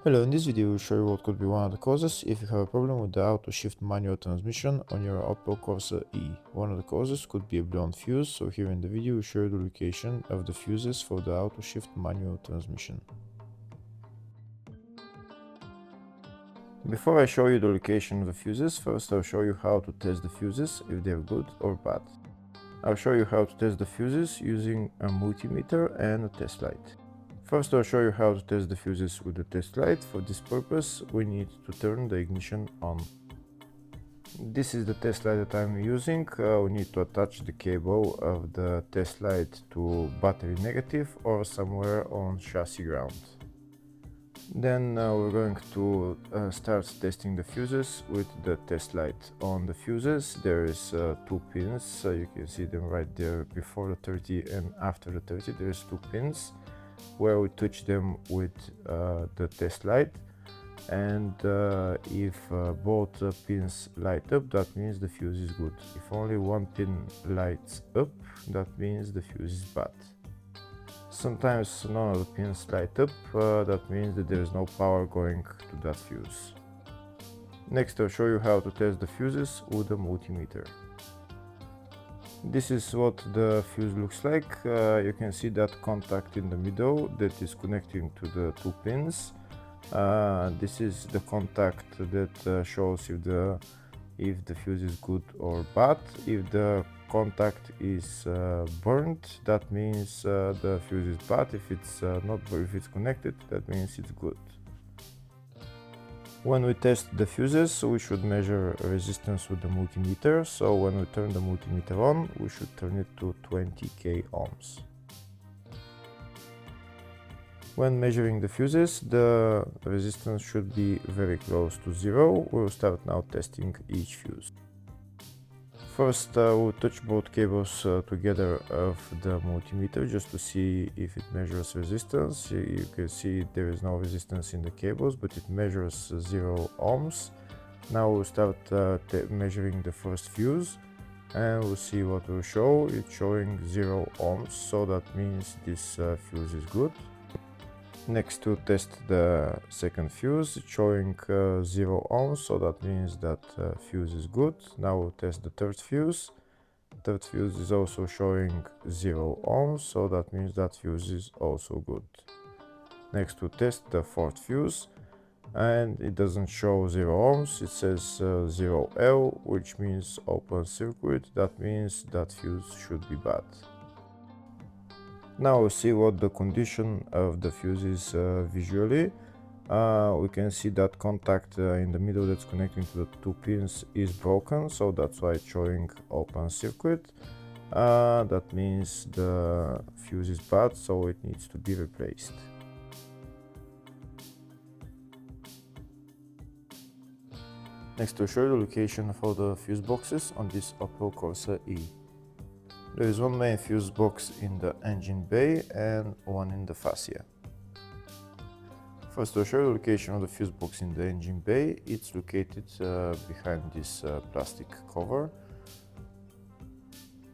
Hello, in this video we'll show you what could be one of the causes if you have a problem with the auto shift manual transmission on your Opel Corsa E. One of the causes could be a blown fuse, so here in the video we'll show you the location of the fuses for the auto shift manual transmission. Before I show you the location of the fuses, first I'll show you how to test the fuses, if they're good or bad. I'll show you how to test the fuses using a multimeter and a test light. First I'll show you how to test the fuses with the test light. For this purpose we need to turn the ignition on. This is the test light that I'm using. We need to attach the cable of the test light to battery negative or somewhere on chassis ground. Then we're going to start testing the fuses with the test light. On the fuses there is two pins, you can see them right there before the 30 and after the 30. There's two pins where we touch them with the test light, and if both pins light up, that means the fuse is good. If only one pin lights up, that means the fuse is bad. Sometimes none of the pins light up, that means that there is no power going to that fuse. Next I'll show you how to test the fuses with a multimeter. This is what the fuse looks like. You can see that contact in the middle that is connecting to the two pins. This is the contact that shows if the fuse is good or bad. If the contact is burnt, that means the fuse is bad. If it's not, if it's connected, that means it's good. When we test the fuses, we should measure resistance with the multimeter. So when we turn the multimeter on, we should turn it to 20k ohms. When measuring the fuses, the resistance should be very close to zero. We'll start now testing each fuse. First we'll touch both cables together of the multimeter just to see if it measures resistance. You can see there is no resistance in the cables, but it measures 0 ohms. Now we'll start measuring the first fuse, and we'll see what will show. It's showing 0 ohms, so that means this fuse is good. Next to test the second fuse, it's showing 0 ohms, so that means that fuse is good. Now we'll test the third fuse. Third fuse is also showing 0 ohms, so that means that fuse is also good. Next we'll test the fourth fuse, and it doesn't show 0 ohms, it says 0L, which means open circuit. That means that fuse should be bad. Now we'll see what the condition of the fuse is visually. We can see that contact in the middle that's connecting to the two pins is broken, so that's why it's showing open circuit. That means the fuse is bad, so it needs to be replaced. Next I'll show you the location for the fuse boxes on this Opel Corsa E. There is one main fuse box in the engine bay and one in the fascia. First I'll show you the location of the fuse box in the engine bay. It's located behind this plastic cover.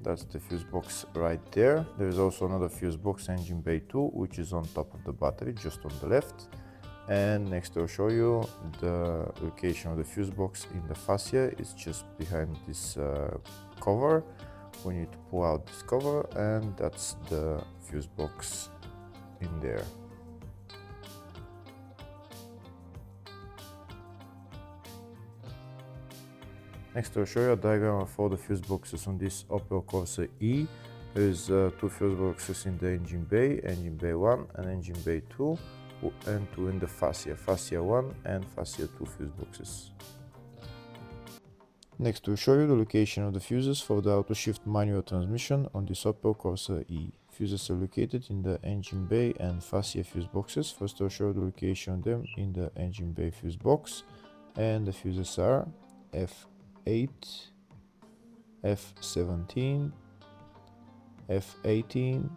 That's the fuse box right there. There is also another fuse box, engine bay 2, which is on top of the battery, just on the left. And next I'll show you the location of the fuse box in the fascia. It's just behind this cover. We need to pull out this cover, and that's the fuse box in there. Next I'll show you a diagram of all the fuse boxes on this Opel Corsa E. There's two fuse boxes in the engine bay 1 and engine bay 2, and two in the fascia 1 and fascia 2 fuse boxes. Next we'll show you the location of the fuses for the auto shift manual transmission on this Opel Corsa E. Fuses are located in the engine bay and fascia fuse boxes. First I'll show you the location of them in the engine bay fuse box, and the fuses are F8, F17, F18,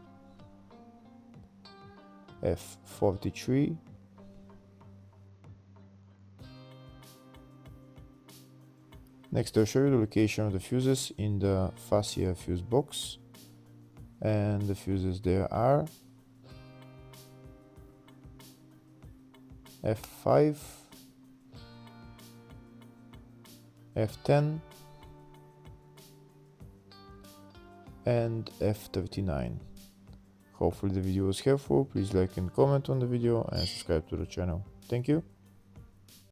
F43, Next I'll show you the location of the fuses in the fascia fuse box, and the fuses there are F5, F10 and F39. Hopefully the video was helpful. Please like and comment on the video and subscribe to the channel. Thank you.